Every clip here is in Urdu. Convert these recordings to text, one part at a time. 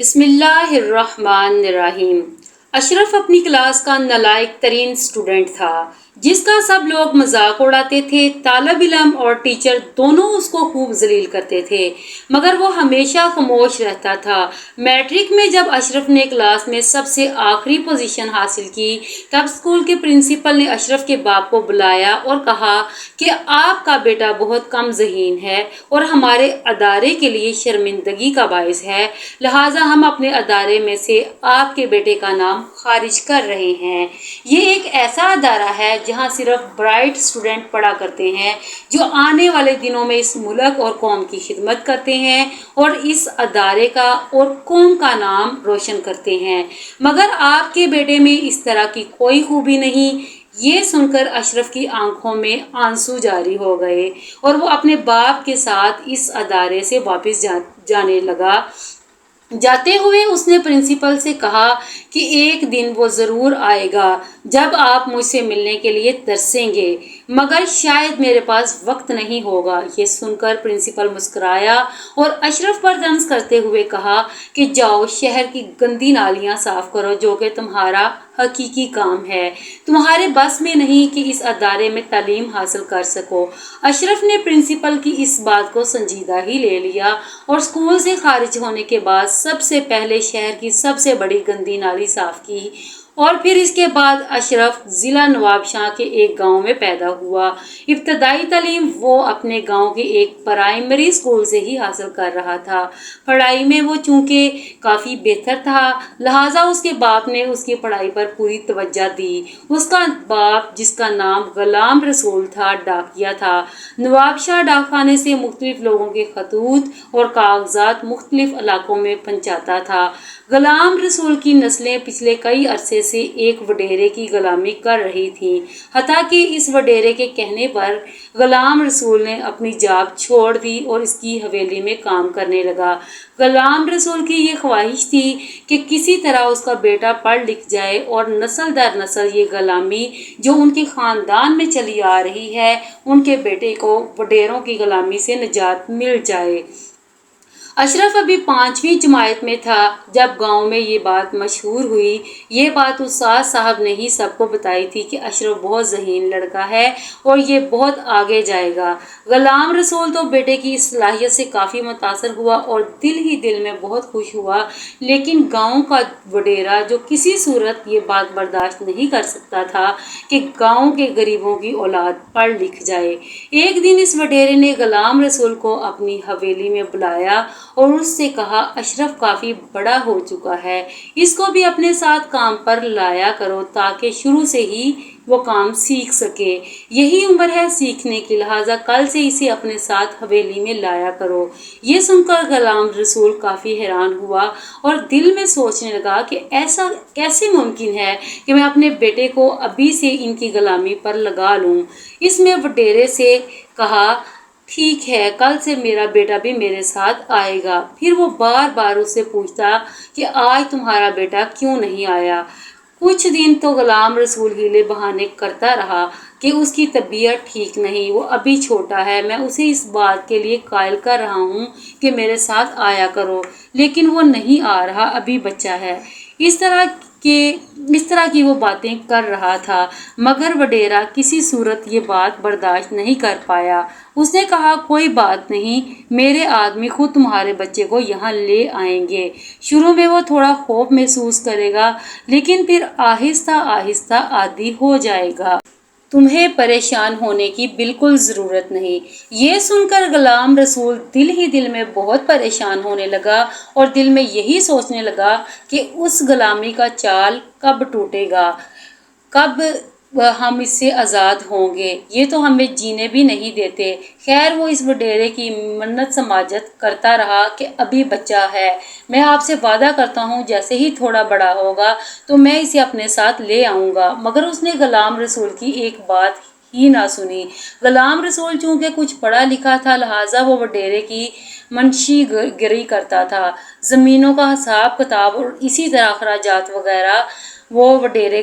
بسم اللہ الرحمن الرحیم۔ اشرف اپنی کلاس کا نالائق ترین اسٹوڈنٹ تھا جس کا سب لوگ مذاق اڑاتے تھے۔ طالب علم اور ٹیچر دونوں اس کو خوب ذلیل کرتے تھے مگر وہ ہمیشہ خاموش رہتا تھا۔ میٹرک میں جب اشرف نے کلاس میں سب سے آخری پوزیشن حاصل کی تب اسکول کے پرنسپل نے اشرف کے باپ کو بلایا اور کہا کہ آپ کا بیٹا بہت کم ذہین ہے اور ہمارے ادارے کے لیے شرمندگی کا باعث ہے، لہٰذا ہم اپنے ادارے میں سے آپ کے بیٹے کا نام خارج کر رہے ہیں۔ یہ ایک ایسا ادارہ ہے جہاں صرف برائٹ اسٹوڈنٹ پڑھا کرتے ہیں جو آنے والے دنوں میں اس ملک اور قوم کی خدمت کرتے ہیں اور اس ادارے کا اور قوم کا نام روشن کرتے ہیں، مگر آپ کے بیٹے میں اس طرح کی کوئی خوبی نہیں۔ یہ سن کر اشرف کی آنکھوں میں آنسو جاری ہو گئے اور وہ اپنے باپ کے ساتھ اس ادارے سے واپس جانے لگا۔ جاتے ہوئے اس نے پرنسپل سے کہا کہ ایک دن وہ ضرور آئے گا جب آپ مجھ سے ملنے کے لیے ترسیں گے، مگر شاید میرے پاس وقت نہیں ہوگا۔ یہ سن کر پرنسپل مسکرایا اور اشرف پر طنز کرتے ہوئے کہا کہ جاؤ شہر کی گندی نالیاں صاف کرو، جو کہ تمہارا حقیقی کام ہے، تمہارے بس میں نہیں کہ اس ادارے میں تعلیم حاصل کر سکو۔ اشرف نے پرنسپل کی اس بات کو سنجیدہ ہی لے لیا اور اسکول سے خارج ہونے کے بعد سب سے پہلے شہر کی سب سے بڑی گندی نالی صاف کی اور پھر اس کے بعد اشرف ضلع نواب شاہ کے ایک گاؤں میں پیدا ہوا۔ ابتدائی تعلیم وہ اپنے گاؤں کے ایک پرائمری اسکول سے ہی حاصل کر رہا تھا۔ پڑھائی میں وہ چونکہ کافی بہتر تھا لہٰذا اس کے باپ نے اس کی پڑھائی پر پوری توجہ دی۔ اس کا باپ جس کا نام غلام رسول تھا ڈاکیہ تھا۔ نواب شاہ ڈاک خانے سے مختلف لوگوں کے خطوط اور کاغذات مختلف علاقوں میں پہنچاتا تھا۔ غلام رسول کی نسلیں پچھلے کئی عرصے سے ایک وڈیرے کی غلامی کر رہی تھیں، حتیٰ کہ اس وڈیرے کے کہنے پر غلام رسول نے اپنی جاب چھوڑ دی اور اس کی حویلی میں کام کرنے لگا۔ غلام رسول کی یہ خواہش تھی کہ کسی طرح اس کا بیٹا پڑھ لکھ جائے اور نسل در نسل یہ غلامی جو ان کے خاندان میں چلی آ رہی ہے، ان کے بیٹے کو وڈیروں کی غلامی سے نجات مل جائے۔ اشرف ابھی 5ویں جماعت میں تھا جب گاؤں میں یہ بات مشہور ہوئی۔ یہ بات استاد صاحب نے ہی سب کو بتائی تھی کہ اشرف بہت ذہین لڑکا ہے اور یہ بہت آگے جائے گا۔ غلام رسول تو بیٹے کی اس صلاحیت سے کافی متاثر ہوا اور دل ہی دل میں بہت خوش ہوا، لیکن گاؤں کا وڈیرا جو کسی صورت یہ بات برداشت نہیں کر سکتا تھا کہ گاؤں کے غریبوں کی اولاد پڑھ لکھ جائے۔ ایک دن اس وڈیرے نے غلام رسول کو اپنی حویلی میں بلایا اور اس سے کہا اشرف کافی بڑا ہو چکا ہے، اس کو بھی اپنے ساتھ کام پر لایا کرو تاکہ شروع سے ہی وہ کام سیکھ سکے۔ یہی عمر ہے سیکھنے کی، لہٰذا کل سے اسے اپنے ساتھ حویلی میں لایا کرو۔ یہ سن کر غلام رسول کافی حیران ہوا اور دل میں سوچنے لگا کہ ایسا کیسے ممکن ہے کہ میں اپنے بیٹے کو ابھی سے ان کی غلامی پر لگا لوں۔ اس نے وڈیرے سے کہا ٹھیک ہے، کل سے میرا بیٹا بھی میرے ساتھ آئے گا۔ پھر وہ بار بار اس سے پوچھتا کہ آج تمہارا بیٹا کیوں نہیں آیا۔ کچھ دن تو غلام رسول ہیلے بہانے کرتا رہا کہ اس کی طبیعت ٹھیک نہیں، وہ ابھی چھوٹا ہے، میں اسے اس بات کے لیے قائل کر رہا ہوں کہ میرے ساتھ آیا کرو، لیکن وہ نہیں آ رہا، ابھی بچہ ہے۔ اس طرح کی وہ باتیں کر رہا تھا مگر وڈیرا کسی صورت یہ بات برداشت نہیں کر پایا۔ اس نے کہا کوئی بات نہیں، میرے آدمی خود تمہارے بچے کو یہاں لے آئیں گے۔ شروع میں وہ تھوڑا خوف محسوس کرے گا لیکن پھر آہستہ آہستہ عادی ہو جائے گا۔ تمہیں پریشان ہونے کی بالکل ضرورت نہیں۔ یہ سن کر غلام رسول دل ہی دل میں بہت پریشان ہونے لگا اور دل میں یہی سوچنے لگا کہ اس غلامی کا چال کب ٹوٹے گا، کب ہم اس سے آزاد ہوں گے، یہ تو ہمیں جینے بھی نہیں دیتے۔ خیر وہ اس وڈیرے کی منت سماجت کرتا رہا کہ ابھی بچہ ہے، میں آپ سے وعدہ کرتا ہوں جیسے ہی تھوڑا بڑا ہوگا تو میں اسے اپنے ساتھ لے آؤں گا، مگر اس نے غلام رسول کی ایک بات ہی نہ سنی۔ غلام رسول چونکہ کچھ پڑھا لکھا تھا لہٰذا وہ وڈیرے کی منشی گری کرتا تھا، زمینوں کا حساب کتاب اور اسی طرح اخراجات وغیرہ وہ وڈیرے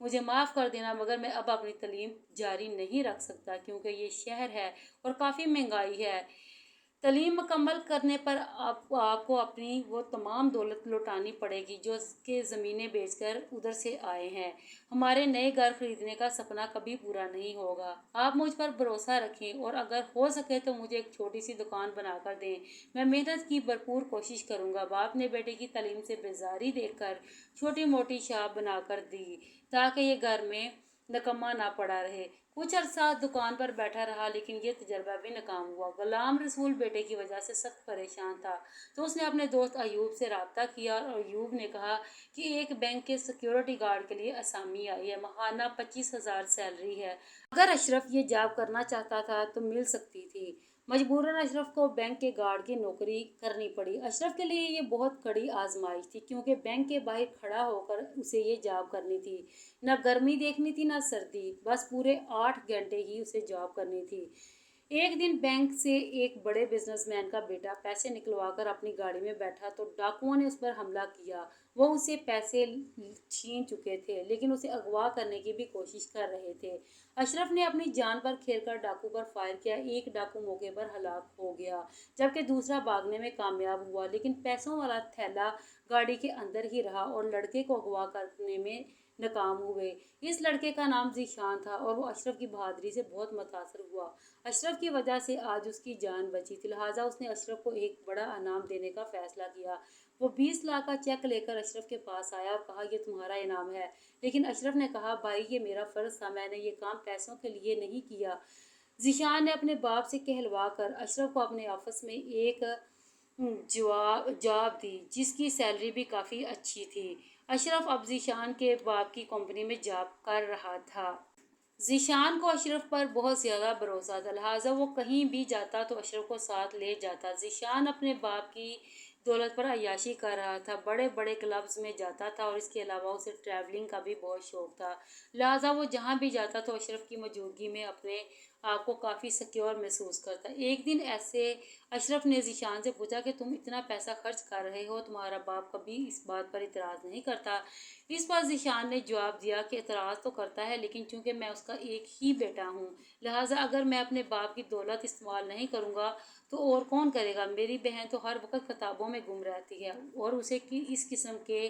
مجھے معاف کر دینا مگر میں اب اپنی تعلیم جاری نہیں رکھ سکتا کیونکہ یہ شہر ہے اور کافی مہنگائی ہے۔ تعلیم مکمل کرنے پر آپ کو اپنی وہ تمام دولت لوٹانی پڑے گی جو کہ زمینیں بیچ کر ادھر سے آئے ہیں۔ ہمارے نئے گھر خریدنے کا سپنا کبھی پورا نہیں ہوگا۔ آپ مجھ پر بھروسہ رکھیں اور اگر ہو سکے تو مجھے ایک چھوٹی سی دکان بنا کر دیں۔ میں محنت کی بھرپور کوشش کروں گا۔ باپ نے بیٹے کی تعلیم سے بیزاری دیکھ کر چھوٹی موٹی شاپ بنا کر دی تاکہ یہ گھر میں نکما نہ پڑا رہے۔ کچھ عرصہ دکان پر بیٹھا رہا لیکن یہ تجربہ بھی ناکام ہوا۔ غلام رسول بیٹے کی وجہ سے سخت پریشان تھا تو اس نے اپنے دوست ایوب سے رابطہ کیا اور ایوب نے کہا کہ ایک بینک کے سیکیورٹی گارڈ کے لیے اسامی آئی ہے، ماہانہ 25,000 سیلری ہے۔ اگر اشرف یہ جاب کرنا چاہتا تھا تو مل سکتی تھی۔ مجبوراً اشرف کو بینک کے گارڈ کی نوکری کرنی پڑی۔ اشرف کے لیے یہ بہت کڑی آزمائش تھی کیونکہ بینک کے باہر کھڑا ہو کر اسے یہ جاب کرنی تھی۔ نہ گرمی دیکھنی تھی نہ سردی، بس پورے 8 گھنٹے ہی اسے جاب کرنی تھی۔ ایک دن بینک سے ایک بڑے بزنس مین کا بیٹا پیسے نکلوا کر اپنی گاڑی میں بیٹھا تو ڈاکوؤں نے اس پر حملہ کیا۔ وہ اسے پیسے چھین چکے تھے لیکن اسے اغوا کرنے کی بھی کوشش کر رہے تھے۔ اشرف نے اپنی جان پر کھیل کر ڈاکو پر فائر کیا۔ ایک ڈاکو موقع پر ہلاک ہو گیا جبکہ دوسرا بھاگنے میں کامیاب ہوا لیکن پیسوں والا تھیلا گاڑی کے اندر ہی رہا اور لڑکے کو اغوا کرنے میں ناکام ہوئے۔ اس لڑکے کا نام ذیشان تھا اور وہ اشرف کی بہادری سے بہت متاثر ہوا۔ اشرف کی وجہ سے آج اس کی جان بچی تھی، لہٰذا اس نے اشرف کو ایک بڑا انعام دینے کا فیصلہ کیا۔ وہ 20 لاکھ کا چیک لے کر اشرف کے پاس آیا اور کہا یہ تمہارا انعام ہے، لیکن اشرف نے کہا بھائی یہ میرا فرض تھا، میں نے یہ کام پیسوں کے لیے نہیں کیا۔ ذیشان نے اپنے باپ سے کہلوا کر اشرف کو اپنے آفس میں ایک جاب دی جس کی سیلری بھی کافی اچھی تھی۔ اشرف اب ذیشان کے باپ کی کمپنی میں جاب کر رہا تھا۔ ذیشان کو اشرف پر بہت زیادہ بھروسہ تھا، لہٰذا وہ کہیں بھی جاتا تو اشرف کو ساتھ لے جاتا۔ ذیشان اپنے باپ کی دولت پر عیاشی کر رہا تھا، بڑے بڑے کلبز میں جاتا تھا اور اس کے علاوہ اسے ٹریولنگ کا بھی بہت شوق تھا، لہٰذا وہ جہاں بھی جاتا تو اشرف کی موجودگی میں اپنے آپ کو کافی سیکیور محسوس کرتا۔ ایک دن ایسے اشرف نے ذیشان سے پوچھا کہ تم اتنا پیسہ خرچ کر رہے ہو، تمہارا باپ کبھی اس بات پر اعتراض نہیں کرتا؟ اس پر ذیشان نے جواب دیا کہ اعتراض تو کرتا ہے لیکن چونکہ میں اس کا ایک ہی بیٹا ہوں، لہٰذا اگر میں اپنے باپ کی دولت استعمال نہیں کروں گا تو اور کون کرے گا؟ میری بہن تو ہر وقت کتابوں میں گم رہتی ہے اور اسے اس قسم کے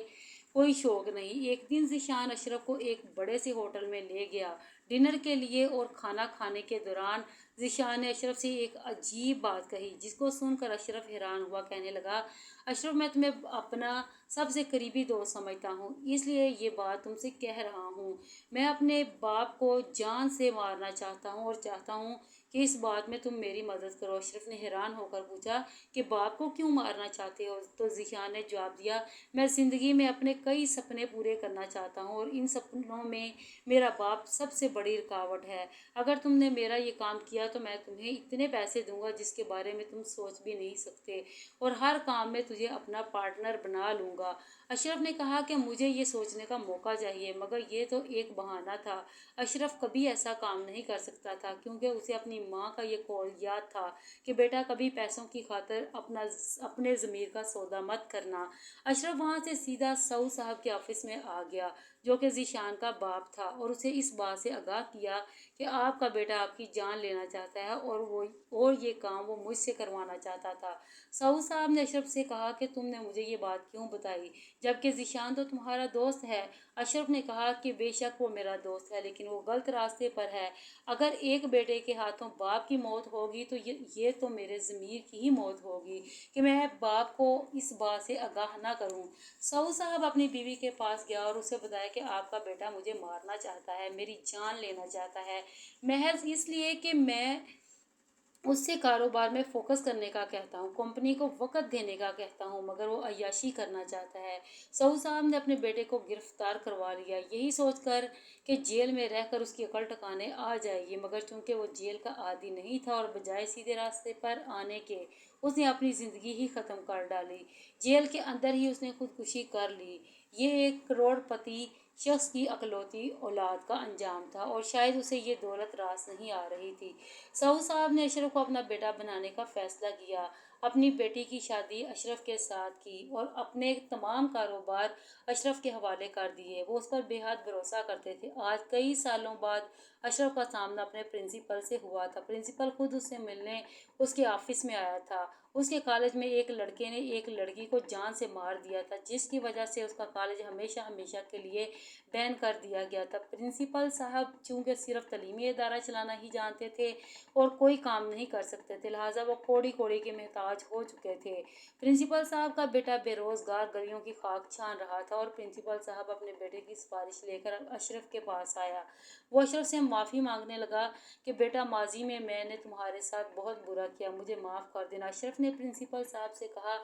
کوئی شوق نہیں۔ ایک دن ذیشان اشرف کو ایک بڑے سے ہوٹل میں لے گیا ڈنر کے لیے اور کھانا کھانے کے دوران ذیشان نے اشرف سے ایک عجیب بات کہی جس کو سن کر اشرف حیران ہوا۔ کہنے لگا اشرف میں تمہیں اپنا سب سے قریبی دوست سمجھتا ہوں اس لیے یہ بات تم سے کہہ رہا ہوں۔ میں اپنے باپ کو جان سے مارنا چاہتا ہوں اور چاہتا ہوں کہ اس بات میں تم میری مدد کرو۔ اشرف نے حیران ہو کر پوچھا کہ باپ کو کیوں مارنا چاہتے ہو؟ تو ذیشان نے جواب دیا میں زندگی میں اپنے کئی سپنے پورے کرنا چاہتا ہوں اور ان سپنوں میں میرا باپ سب سے بڑی رکاوٹ ہے۔ اگر تم نے میرا یہ کام کیا تو میں تمہیں اتنے پیسے دوں گا جس کے بارے میں تم سوچ بھی نہیں سکتے اور ہر کام میں تجھے اپنا پارٹنر بنا لوں گا۔ اشرف نے کہا کہ مجھے یہ سوچنے کا موقع چاہیے، مگر یہ تو ایک بہانہ تھا۔ اشرف کبھی ایسا کام نہیں کر سکتا تھا کیونکہ اسے اپنی ماں کا یہ قول یاد تھا کہ بیٹا کبھی پیسوں کی خاطر اپنے ضمیر کا سودا مت کرنا۔ اشرف وہاں سے سیدھا سعود صاحب کے آفس میں آ گیا جو کہ ذیشان کا باپ تھا اور اسے اس بات سے آگاہ کیا کہ آپ کا بیٹا آپ کی جان لینا چاہتا ہے اور یہ کام وہ مجھ سے کروانا چاہتا تھا۔ سعود صاحب نے اشرف سے کہا کہ تم نے مجھے یہ بات کیوں بتائی جبکہ ذیشان تو تمہارا دوست ہے؟ اشرف نے کہا کہ بے شک وہ میرا دوست ہے لیکن وہ غلط راستے پر ہے۔ اگر ایک بیٹے کے ہاتھوں باپ کی موت ہوگی تو یہ تو میرے ضمیر کی ہی موت ہوگی کہ میں باپ کو اس بات سے آگاہ نہ کروں۔ سعود صاحب اپنی بیوی کے پاس گیا اور اسے بتایا کہ آپ کا بیٹا مجھے مارنا چاہتا ہے، میری جان لینا چاہتا ہے، محض اس لیے کہ میں اس سے کاروبار میں فوکس کرنے کا کہتا ہوں، کمپنی کو وقت دینے کا کہتا ہوں، مگر وہ عیاشی کرنا چاہتا ہے۔ سعود صاحب نے اپنے بیٹے کو گرفتار کروا لیا یہی سوچ کر کہ جیل میں رہ کر اس کی عقل ٹھکانے آ جائے گی، مگر چونکہ وہ جیل کا عادی نہیں تھا اور بجائے سیدھے راستے پر آنے کے اس نے اپنی زندگی ہی ختم کر ڈالی۔ جیل کے اندر ہی اس نے خودکشی کر لی۔ یہ ایک کروڑ پتی شخص کی اکلوتی اولاد کا انجام تھا اور شاید اسے یہ دولت راس نہیں آ رہی تھی۔ سعود صاحب نے اشرف کو اپنا بیٹا بنانے کا فیصلہ کیا، اپنی بیٹی کی شادی اشرف کے ساتھ کی اور اپنے تمام کاروبار اشرف کے حوالے کر دیے۔ وہ اس پر بے حد بھروسہ کرتے تھے۔ آج کئی سالوں بعد اشرف کا سامنا اپنے پرنسپل سے ہوا تھا۔ پرنسپل خود اس سے ملنے اس کے آفس میں آیا تھا۔ اس کے کالج میں ایک لڑکے نے ایک لڑکی کو جان سے مار دیا تھا، جس کی وجہ سے اس کا کالج ہمیشہ ہمیشہ کے لیے بین کر دیا گیا تھا۔ پرنسپل صاحب چونکہ صرف تعلیمی ادارہ چلانا ہی جانتے تھے اور کوئی کام نہیں کر سکتے تھے، لہٰذا وہ کوڑی کوڑی کے محتاج ہو چکے تھے۔ پرنسپل صاحب کا بیٹا بے روزگار گلیوں کی خاک چھان رہا تھا اور پرنسپل صاحب اپنے بیٹے کی سفارش لے کر اشرف کے پاس آیا۔ وہ اشرف سے معافی مانگنے لگا کہ بیٹا، ماضی میں نے تمہارے ساتھ بہت برا کیا، مجھے معاف کر دینا۔ اشرف نے پرنسپل صاحب سے کہا،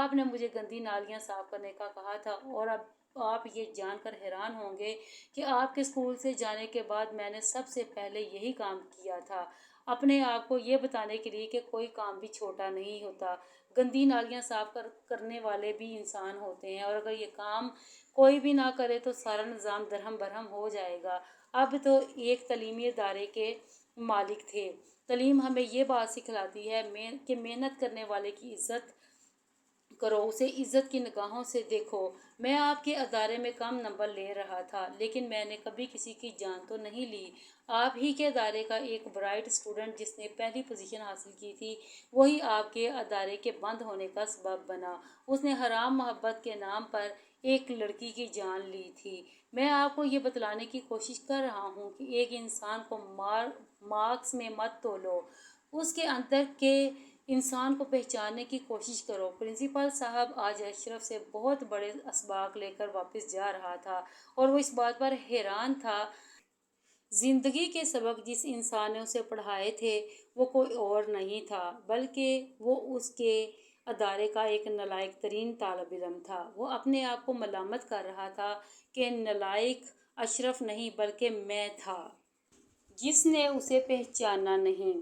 آپ نے مجھے گندی نالیاں صاف کرنے کا کہا تھا اور اب آپ یہ جان کر حیران ہوں گے کہ آپ کے اسکول سے جانے کے بعد میں نے سب سے پہلے یہی کام کیا تھا، اپنے آپ کو یہ بتانے کے لیے کہ کوئی کام بھی چھوٹا نہیں ہوتا۔ گندی نالیاں صاف کرنے والے بھی انسان ہوتے ہیں اور اگر یہ کام کوئی بھی نہ کرے تو سارا نظام درہم برہم ہو جائے گا۔ اب تو ایک تعلیمی ادارے کے مالک تھے۔ تعلیم ہمیں یہ بات سکھلاتی ہے کہ محنت کرنے والے کی عزت کرو، اسے عزت کی نگاہوں سے دیکھو۔ میں آپ کے ادارے میں کم نمبر لے رہا تھا، لیکن میں نے کبھی کسی کی جان تو نہیں لی۔ آپ ہی کے ادارے کا ایک برائٹ اسٹوڈنٹ جس نے پہلی پوزیشن حاصل کی تھی، وہی آپ کے ادارے کے بند ہونے کا سبب بنا۔ اس نے حرام محبت کے نام پر ایک لڑکی کی جان لی تھی۔ میں آپ کو یہ بتلانے کی کوشش کر رہا ہوں کہ ایک انسان کو مارکس میں مت تولو، اس کے اندر کے انسان کو پہچاننے کی کوشش کرو۔ پرنسپل صاحب آج اشرف سے بہت بڑے اسباق لے کر واپس جا رہا تھا اور وہ اس بات پر حیران تھا زندگی کے سبق جس انسان نے اسے پڑھائے تھے وہ کوئی اور نہیں تھا بلکہ وہ اس کے ادارے کا ایک نالائق ترین طالب علم تھا۔ وہ اپنے آپ کو ملامت کر رہا تھا کہ نالائق اشرف نہیں بلکہ میں تھا جس نے اسے پہچانا نہیں۔